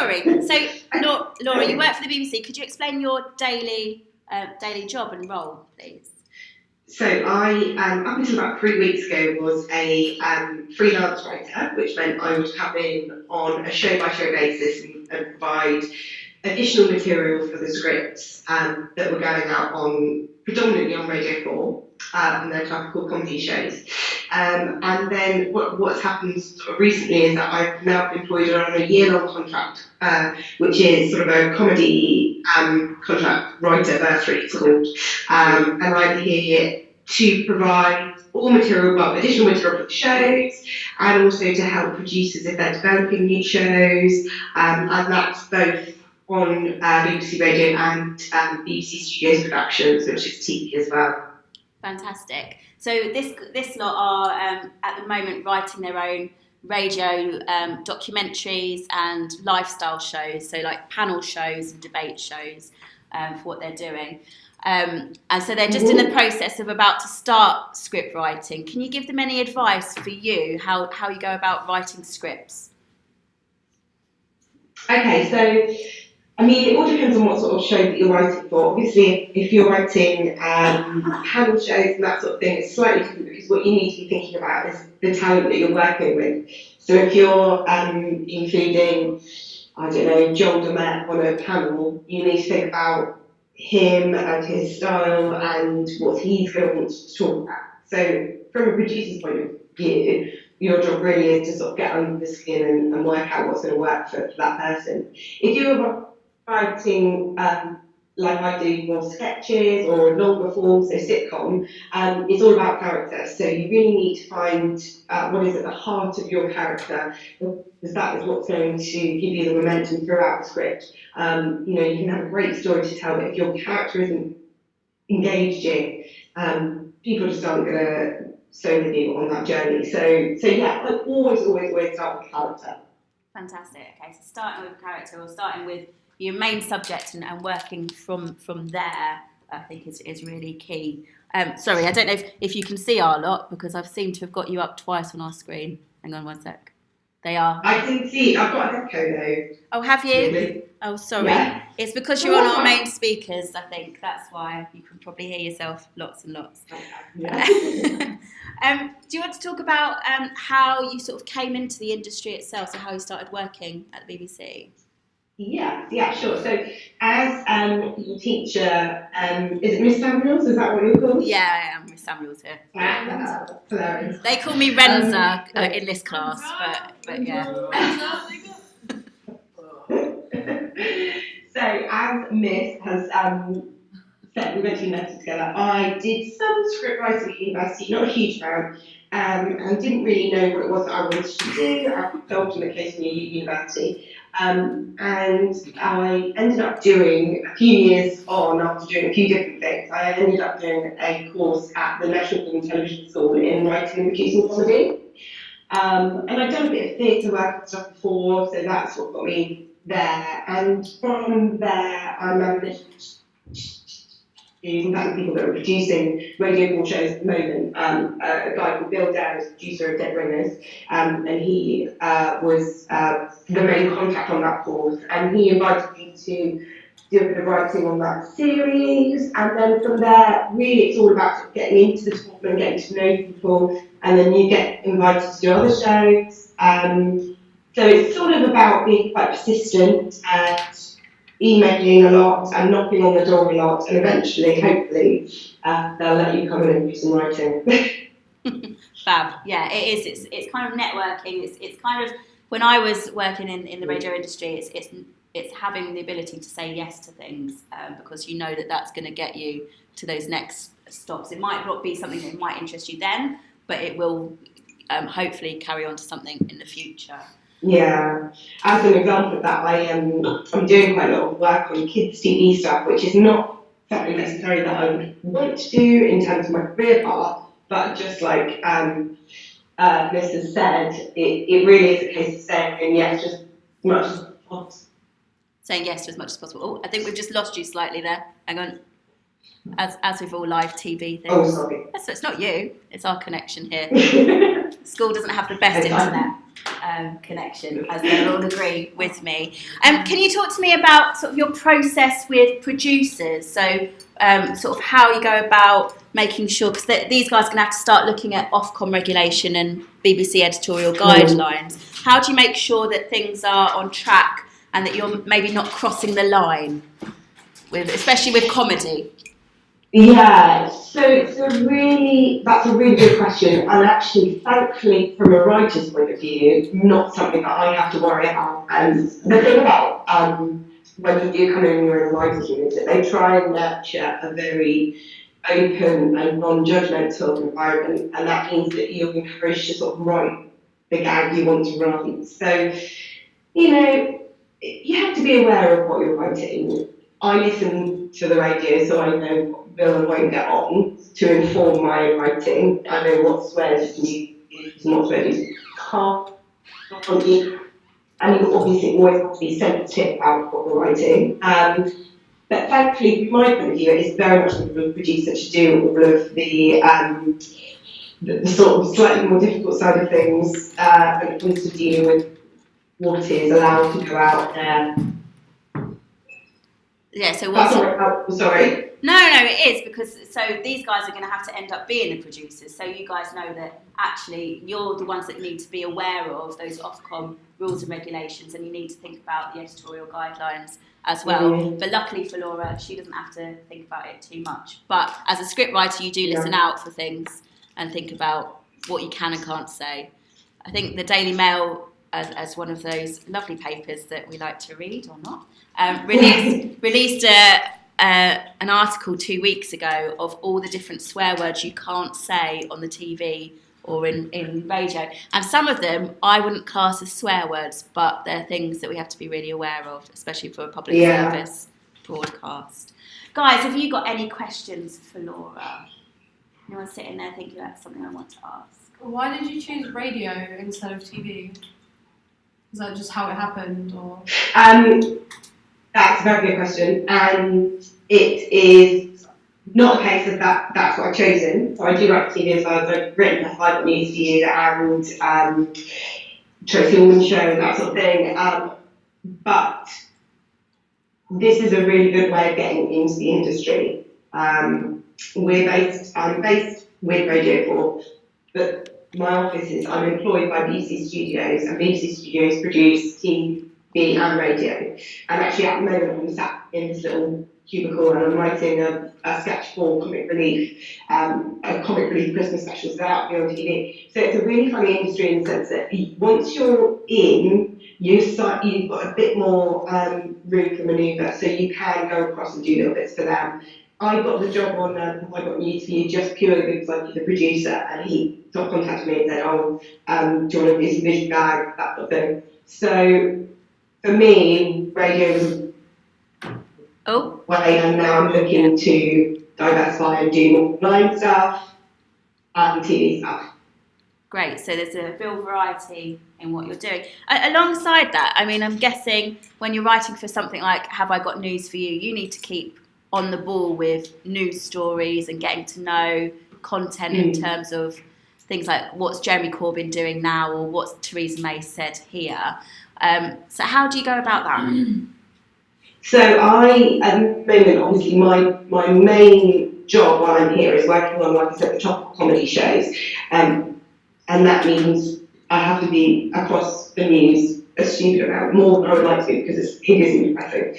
sorry. So, Laura, you work for the BBC. Could you explain your daily job and role, please? So I, up until about 3 weeks ago, was a freelance writer, which meant I would come in on a show-by-show basis and provide additional material for the scripts that were going out on predominantly on Radio 4 and their classical comedy shows. And then what's happened sort of recently is that I've now been employed on a year-long contract, which is sort of a comedy contract, writer bursary it's called. And I'm here to provide all material, well, additional material for the shows, and also to help producers if they're developing new shows, and that's both on BBC Radio and BBC Studios Productions, which is TV as well. Fantastic. So this lot are at the moment writing their own radio documentaries and lifestyle shows, so like panel shows and debate shows for what they're doing. And so they're just in the process of about to start script writing. Can you give them any advice for you, how you go about writing scripts? Okay, so I mean, it all depends on what sort of show that you're writing for. Obviously, if you're writing panel shows and that sort of thing, it's slightly different because what you need to be thinking about is the talent that you're working with. So if you're including, I don't know, Joel Domet on a panel, you need to think about him and his style and what he's going to want to talk about. So from a producer's point of view, your job really is to sort of get under the skin and work out what's going to work for that person. If you're writing like I do more sketches or longer forms, so sitcom, it's all about character. So you really need to find what is at the heart of your character, because that is what's going to give you the momentum throughout the script. You can have a great story to tell, but if your character isn't engaging, people just aren't going to stay with you on that journey. So yeah, like always start with character. Fantastic. Okay, so starting with character or starting with your main subject and working from there, I think is really key. Sorry, I don't know if you can see our lot, because I've seemed to have got you up twice on our screen. Hang on one sec. They are. I can see. I've got an echo though. Oh, have you? Really? Oh, sorry. Yeah. It's because you're on our main speakers, I think. That's why you can probably hear yourself lots and lots. Yeah. Do you want to talk about how you sort of came into the industry itself, so how you started working at the BBC? Yeah, sure. So as your teacher, is it Miss Samuels? Is that what you're called? Yeah, I am Miss Samuels here. Hilarious. They call me Renza in this class, but yeah. So as Miss has said, we went to university together. I did some script writing at university, not a huge amount. I didn't really know what it was that I wanted to do. I felt in the case near university. And I ended up doing a few years on, after doing a few different things, I ended up doing a course at the National Film and Television School in writing and producing comedy. And I'd done a bit of theatre work and stuff before, so that's what got me there. And from there, I managed in fact, the people that are producing Radio 4 shows at the moment, a guy called Bill Dowd, producer of Dead Ringers, and he was the main contact on that course, and he invited me to do a bit of writing on that series, and then from there, really it's all about sort of getting into the department, getting to know people, and then you get invited to do other shows. So it's sort of about being quite persistent and emailing a lot and knocking on the door a lot, and eventually, hopefully, they'll let you come in and do some writing. Fab. Yeah, it is. It's kind of networking. It's kind of, when I was working in the radio industry, it's having the ability to say yes to things, because you know that that's going to get you to those next stops. It might not be something that might interest you then, but it will hopefully carry on to something in the future. Yeah, as an example of that, I'm doing quite a lot of work on kids' TV stuff, which is not something necessarily that I would want to do in terms of my career path, but just like Liz has said, it really is a case of saying yes just as much as possible. Saying yes to as much as possible. Oh, I think we've just lost you slightly there. Hang on. As with all live TV things. Oh, sorry. So it's not you, it's our connection here. School doesn't have the best internet. connection, as they'll all agree with me. Can you talk to me about sort of your process with producers? So sort of how you go about making sure, because these guys are going to have to start looking at Ofcom regulation and BBC editorial guidelines. How do you make sure that things are on track and that you're maybe not crossing the line, especially with comedy? Yeah, so that's a really good question, and actually, thankfully, from a writer's point of view, not something that I have to worry about. And the thing about when you do come in and you're in a writer's room is that they try and nurture a very open and non-judgmental environment, and that means that you're encouraged to sort of write the gag you want to write. So, you have to be aware of what you're writing. I listen to the radio, so I know what will and won't get on to inform my writing. I know what swears you use and what swears you can't use. And you obviously always have to be sensitive about what you're writing. But thankfully, from my point of view, it is very much the producer to do all of the sort of slightly more difficult side of things when it comes to dealing with what is allowed to go out there. Yeah, so sorry. No, it is, because so these guys are going to have to end up being the producers. So you guys know that actually you're the ones that need to be aware of those Ofcom rules and regulations, and you need to think about the editorial guidelines as well. Mm-hmm. But luckily for Laura, she doesn't have to think about it too much. But as a scriptwriter, you do listen out for things and think about what you can and can't say. I think the Daily Mail, as one of those lovely papers that we like to read or not, released an article 2 weeks ago of all the different swear words you can't say on the TV or in radio. And some of them I wouldn't class as swear words, but they're things that we have to be really aware of, especially for a public service broadcast. Guys, have you got any questions for Laura? Anyone sitting there thinking that's something I want to ask? Why did you choose radio instead of TV? Is that just how it happened, or? That's a very good question, and it is not a case of that's what I've chosen. So I do write TV as well. I've written for 5 News to You and Tracy Ullman Show and that sort of thing. But this is a really good way of getting into the industry. I'm based with Radio 4, but my office is, I'm employed by BBC Studios, and BBC Studios produce TV and radio. And actually at the moment I'm sat in this little cubicle and I'm writing a sketch for Comic Relief, a Comic Relief Christmas special to go out on TV. So it's a really funny industry in the sense that once you're in, you've got a bit more room for manoeuvre, so you can go across and do little bits for them. I got the job on I Got News to You just purely because I was the producer, and he sort of contacted me and said, do you want to do some visual gag, that sort of thing. So for me, radio was way, and now I'm looking to diversify and do more online stuff and TV stuff. Great, so there's a real variety in what you're doing. Alongside that, I mean, I'm guessing when you're writing for something like Have I Got News for You, you need to keep on the ball with news stories and getting to know content in terms of things like what's Jeremy Corbyn doing now or what's Theresa May said here. So how do you go about that? So at the moment, obviously my main job while I'm here is working on, like I said, the topical comedy shows. And that means I have to be across the news a stupid amount, more than I would like to, because it is depressing.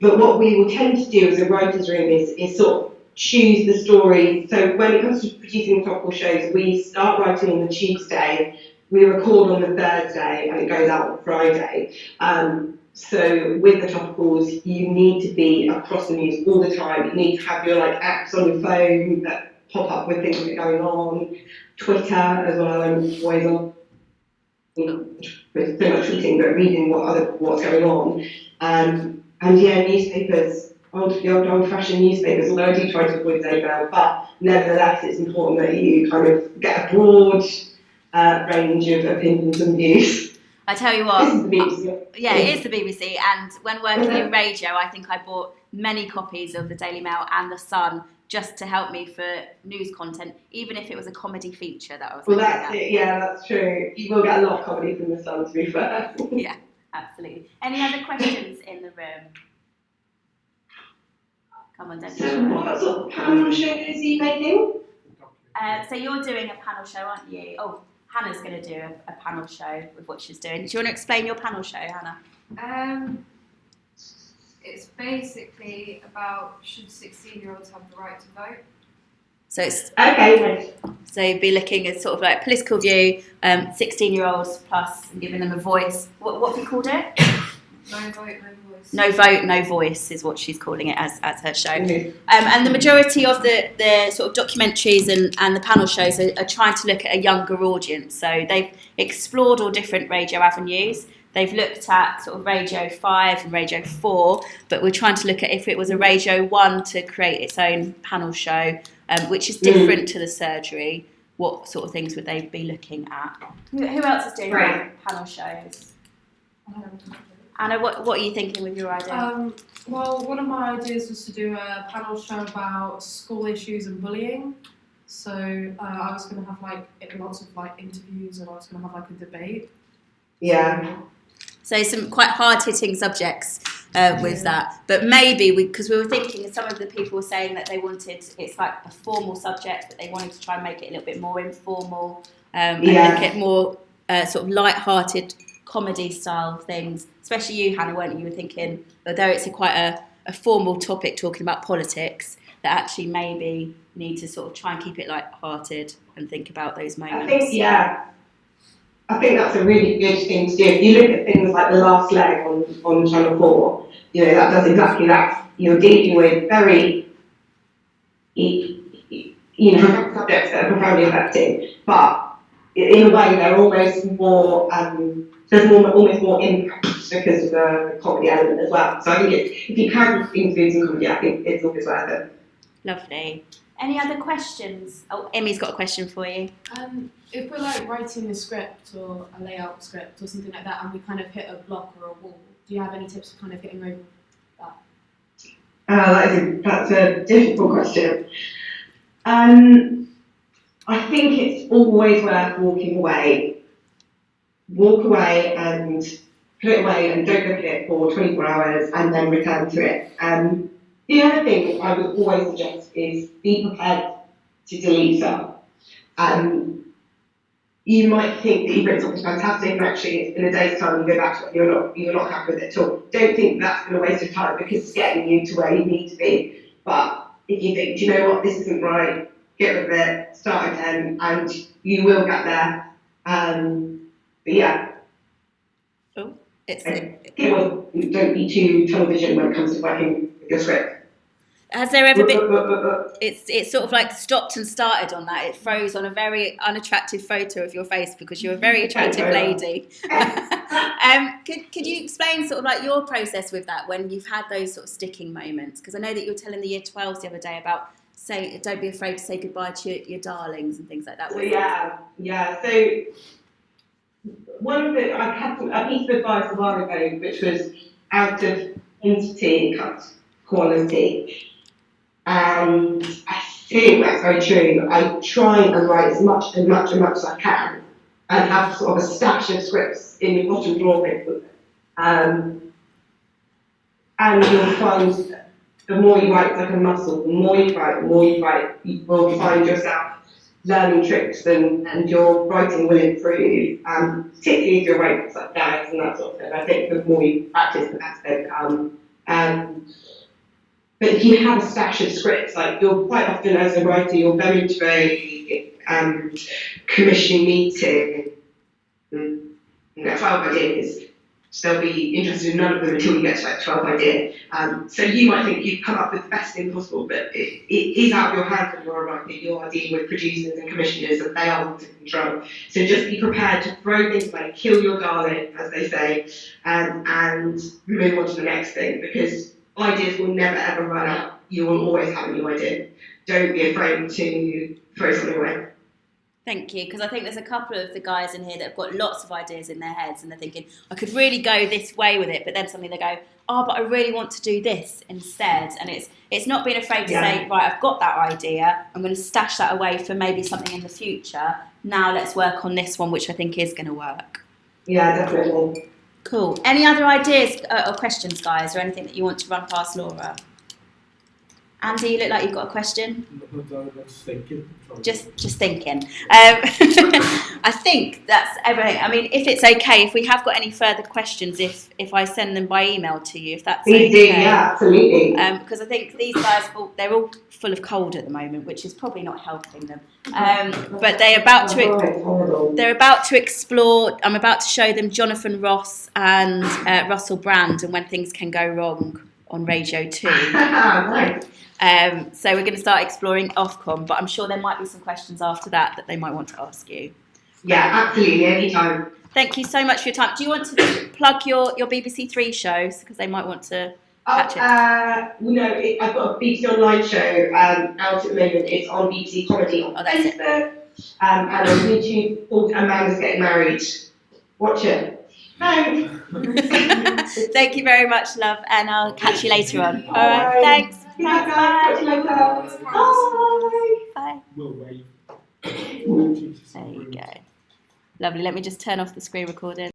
But what we will tend to do as a writer's room is sort of choose the story. So when it comes to producing topical shows, we start writing on the Tuesday, we record on the Thursday, and it goes out on Friday. So with the topicals, you need to be across the news all the time. You need to have your apps on your phone that pop up with things that are going on. Twitter as well, I'm always on. With so much tweeting, but reading what's going on. And newspapers, the old-fashioned newspapers, although I do try to avoid Daily Mail, but nevertheless it's important that you kind of get a broad range of opinions and views. I tell you what, this is the BBC. Yeah, it is the BBC, and when working in radio, I think I bought many copies of the Daily Mail and the Sun just to help me for news content, even if it was a comedy feature that I was Well, looking that's at. it. Yeah, that's true. You will get a lot of comedy from the Sun, to be fair. Yeah, absolutely. Any other questions in the room? Come on, don't be So, shy. what sort of panel shows are you making? So you're doing a panel show, aren't you? Oh, Hannah's going to do a panel show with what she's doing. Do you want to explain your panel show, Hannah? It's basically about should 16-year-olds have the right to vote. So it's Okay, so be looking at sort of like political view, 16-year-olds plus, and giving them a voice. What have you called it? No vote, no voice. No vote, no voice is what she's calling it as her show. nice. And the majority of the sort of documentaries and the panel shows are trying to look at a younger audience. So they've explored all different radio avenues. They've looked at sort of Radio 5 and Radio 4, but we're trying to look at if it was a Radio 1 to create its own panel show, which is different to the surgery. What sort of things would they be looking at? Who else is doing panel shows? Anna, what are you thinking with your idea? Well, one of my ideas was to do a panel show about school issues and bullying. So I was going to have like lots of like interviews, and I was going to have like a debate. Yeah. So some quite hard-hitting subjects with that. But maybe, because we were thinking, some of the people were saying that they wanted, it's like a formal subject, but they wanted to try and make it a little bit more informal and look at more sort of light-hearted comedy-style things. Especially you, Hannah, weren't you? You were thinking, although it's quite a formal topic talking about politics, that actually maybe need to sort of try and keep it light-hearted and think about those moments. I think that's a really good thing to do. If you look at things like The Last Leg on Channel 4, that does exactly that. You're dealing with very, subjects that are profoundly affecting, but in a way they're almost more, there's almost more impact because of the comedy element as well. So I think if you can include some comedy, I think it's always worth it. Lovely. Any other questions? Oh, Emmy's got a question for you. If we're like writing a script or a layout script or something like that, and we kind of hit a block or a wall, do you have any tips for kind of getting over that? That's a difficult question. I think it's always worth walking away. Walk away and put it away and don't look at it for 24 hours and then return to it. The other thing I would always suggest is be prepared to delete stuff. You might think that you've written something fantastic, and actually in a day's time you go back to it and you're not happy with it at all. Don't think that's going to waste your time, because it's getting you to where you need to be. But if you think, do you know what, this isn't right, get rid of it, start again, and you will get there. But yeah. Oh, don't be too tunnel vision when it comes to working with your script. Has there ever been? It's sort of like stopped and started on that. It froze on a very unattractive photo of your face because you're a very attractive lady. Could you explain sort of like your process with that when you've had those sort of sticking moments? Because I know that you were telling the Year 12s the other day about don't be afraid to say goodbye to your darlings and things like that. Yeah. So I had a piece of advice a while ago, which was out of quantity cuts quality. And I think that's very true. I try and write as much as I can, and have sort of a stash of scripts in the bottom drawer. And you'll find the more you write, it's like a muscle. The more you write, you will find yourself learning tricks, and your writing will improve. Particularly if you're writing stuff like gags and that sort of thing. I think the more you practice, the better they become. But if you have a stash of scripts, like you're quite often as a writer, you'll go into a commission meeting, 12 ideas. So they'll be interested in none of them until you get to like 12 ideas. So you might think you've come up with the best thing possible, but it is out of your hands when you're a writer. You are dealing with producers and commissioners, and they are under control. So just be prepared to throw things away, kill your darling, as they say, and move on to the next thing, because ideas will never ever run out. You will always have a new idea. Don't be afraid to throw something away. Thank you, because I think there's a couple of the guys in here that have got lots of ideas in their heads and they're thinking, I could really go this way with it, but then suddenly they go, oh, but I really want to do this instead. And it's not being afraid to Yeah. say, right, I've got that idea, I'm going to stash that away for maybe something in the future. Now let's work on this one, which I think is going to work. Yeah, definitely. Cool. Any other ideas or questions, guys, or anything that you want to run past Laura? Andy, you look like you've got a question. Just thinking. Just thinking. I think that's everything. I mean, if it's okay, if we have got any further questions, if I send them by email to you, if that's Please okay. do, yeah, absolutely. Because I think these guys, they're all full of cold at the moment, which is probably not helping them. But they're about to explore. I'm about to show them Jonathan Ross and Russell Brand and When Things Can Go Wrong on Radio 2. Nice. So we're going to start exploring Ofcom, but I'm sure there might be some questions after that they might want to ask you. Yeah, absolutely, anytime. Thank you so much for your time. Do you want to plug your BBC Three shows, because they might want to catch it? I've got a BBC Online show out at the moment. It's on BBC Comedy on that's it. Facebook and on YouTube called Amanda's Getting Married. Watch it. Thanks. Thank you very much, love, and I'll catch you later on. All right, Bye. thanks. Bye, guys. Catch you later. Bye. Bye. We'll wait. There you go. Lovely. Let me just turn off the screen recording.